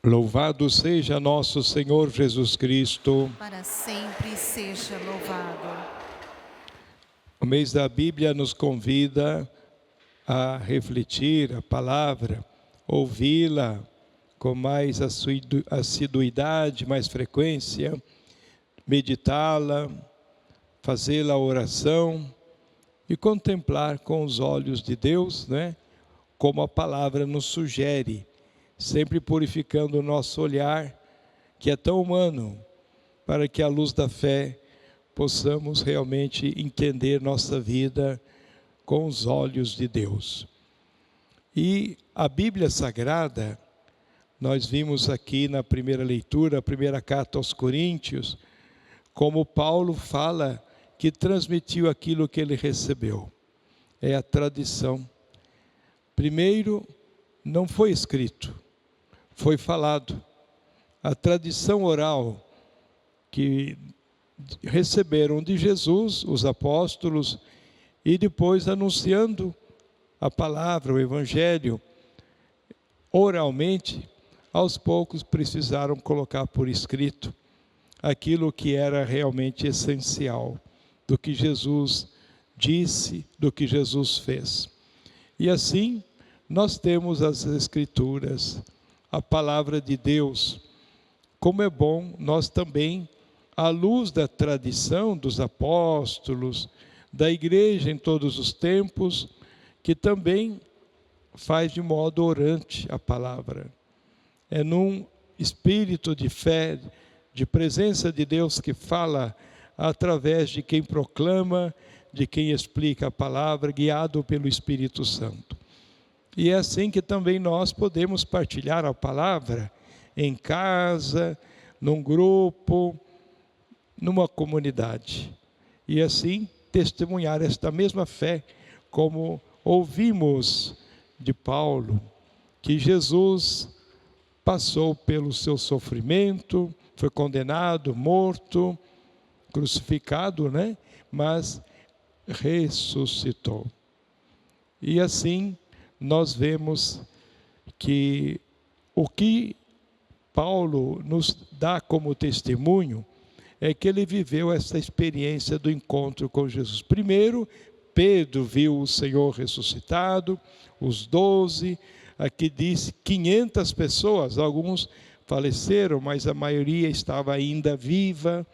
Louvado seja nosso Senhor Jesus Cristo. Para sempre seja louvado. O mês da Bíblia nos convida a refletir a palavra, ouvi-la com mais assiduidade, mais frequência, meditá-la, fazê-la a oração e contemplar com os olhos de Deus, né? Como a palavra nos sugere, sempre purificando o nosso olhar, que é tão humano, para que à luz da fé possamos realmente entender nossa vida com os olhos de Deus. E a Bíblia Sagrada, nós vimos aqui na primeira leitura, a primeira carta aos Coríntios, como Paulo fala que transmitiu aquilo que ele recebeu. É a tradição. Primeiro, não foi escrito, foi falado. A tradição oral que receberam de Jesus, os apóstolos, e depois anunciando a palavra, o Evangelho, oralmente, aos poucos precisaram colocar por escrito aquilo que era realmente essencial, do que Jesus disse, do que Jesus fez. E assim, nós temos as Escrituras, a palavra de Deus. Como é bom nós também, à luz da tradição dos apóstolos, da igreja em todos os tempos, que também faz de modo orante a palavra. É num espírito de fé, de presença de Deus que fala através de quem proclama, de quem explica a palavra, guiado pelo Espírito Santo. E é assim que também nós podemos partilhar a palavra em casa, num grupo, numa comunidade. E assim testemunhar esta mesma fé, como ouvimos de Paulo, que Jesus passou pelo seu sofrimento, foi condenado, morto, crucificado, né? Mas ressuscitou. E assim nós vemos que o que Paulo nos dá como testemunho é que ele viveu essa experiência do encontro com Jesus. Primeiro, Pedro viu o Senhor ressuscitado, os 12, aqui diz 500 pessoas, alguns faleceram, mas a maioria estava ainda viva,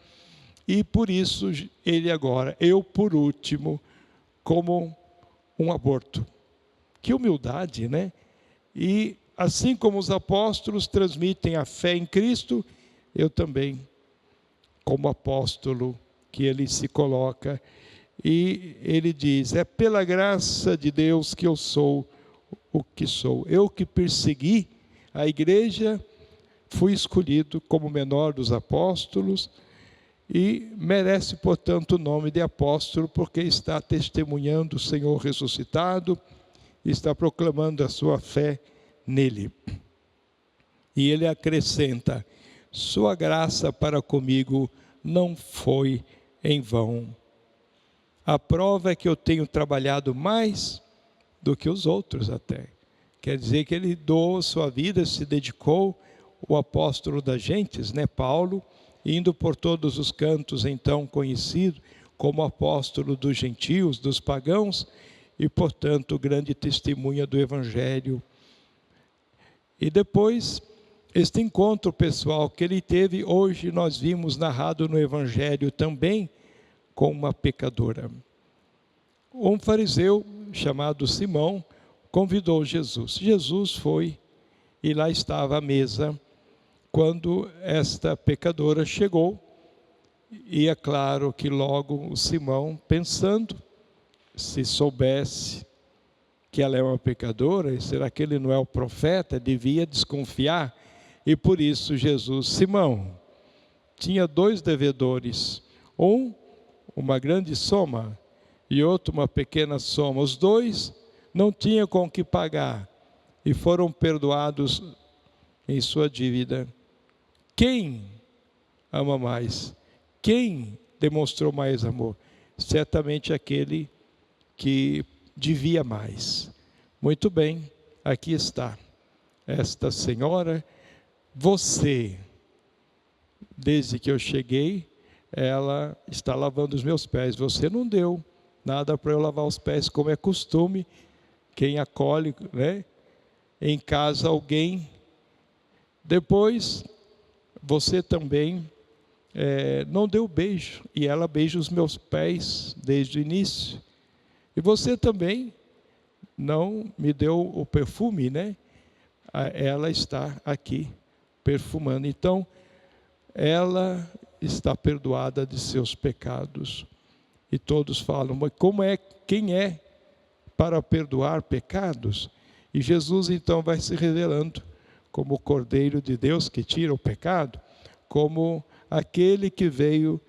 e por isso ele agora, eu por último, como um aborto. Que humildade, né? E assim como os apóstolos transmitem a fé em Cristo, eu também, como apóstolo, que ele se coloca, e ele diz, é pela graça de Deus que eu sou o que sou. Eu que persegui a igreja, fui escolhido como menor dos apóstolos, e merece, portanto, o nome de apóstolo, porque está testemunhando o Senhor ressuscitado, está proclamando a sua fé nele. E ele acrescenta, sua graça para comigo não foi em vão. A prova é que eu tenho trabalhado mais do que os outros até. Quer dizer que ele doou sua vida, se dedicou, o apóstolo das gentes, né, Paulo, indo por todos os cantos, então conhecido como apóstolo dos gentios, dos pagãos, e portanto grande testemunha do Evangelho. E depois, este encontro pessoal que ele teve, hoje nós vimos narrado no Evangelho também, com uma pecadora. Um fariseu chamado Simão convidou Jesus. Jesus foi e lá estava à mesa quando esta pecadora chegou. E é claro que logo o Simão, pensando, se soubesse que ela é uma pecadora, será que ele não é o profeta? Devia desconfiar. E por isso Jesus, Simão, tinha 2 devedores, um, uma grande soma, e outro, uma pequena soma. Os 2 não tinham com o que pagar, e foram perdoados em sua dívida. Quem ama mais? Quem demonstrou mais amor? Certamente aquele que devia mais. Muito bem, aqui está esta senhora Você, desde que eu cheguei, ela está lavando os meus pés. Você não deu nada para eu lavar os pés, como é costume, quem acolhe, né, em casa alguém. Depois, você também não deu beijo, e ela beija os meus pés desde o início. E você também não me deu o perfume, né? Ela está aqui perfumando. Então, ela está perdoada de seus pecados. E todos falam, mas quem é para perdoar pecados? E Jesus então vai se revelando como o Cordeiro de Deus que tira o pecado, como aquele que veio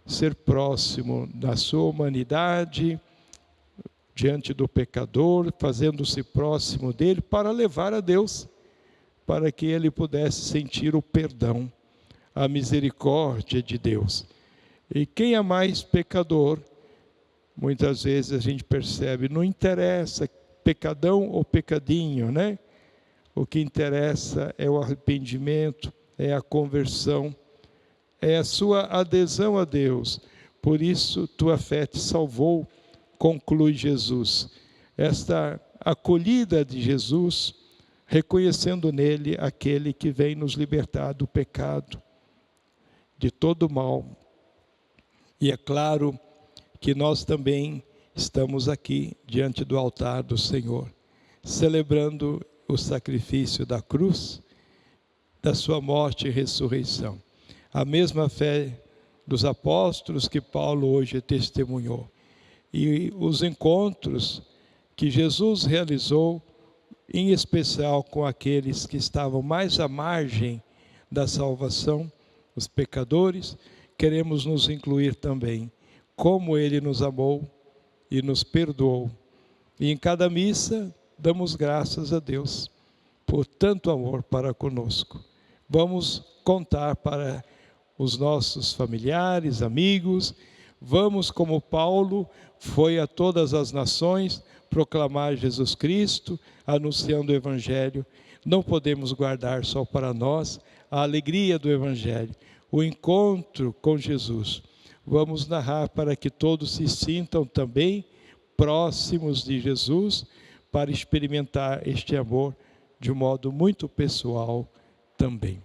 ser próximo da sua humanidade, diante do pecador, fazendo-se próximo dele para levar a Deus, para que ele pudesse sentir o perdão, a misericórdia de Deus. E quem é mais pecador, muitas vezes a gente percebe, não interessa pecadão ou pecadinho, né? O que interessa é o arrependimento, é a conversão, é a sua adesão a Deus. Por isso, tua fé te salvou, conclui Jesus. Esta acolhida de Jesus, reconhecendo nele aquele que vem nos libertar do pecado, de todo mal. E é claro que nós também estamos aqui diante do altar do Senhor, celebrando o sacrifício da cruz, da sua morte e ressurreição. A mesma fé dos apóstolos que Paulo hoje testemunhou. E os encontros que Jesus realizou, em especial com aqueles que estavam mais à margem da salvação, os pecadores, queremos nos incluir também, como Ele nos amou e nos perdoou. E em cada missa, damos graças a Deus por tanto amor para conosco. Vamos contar para os nossos familiares, amigos. Vamos, como Paulo foi a todas as nações, proclamar Jesus Cristo, anunciando o Evangelho. Não podemos guardar só para nós a alegria do Evangelho, o encontro com Jesus. Vamos narrar para que todos se sintam também próximos de Jesus, para experimentar este amor de um modo muito pessoal também.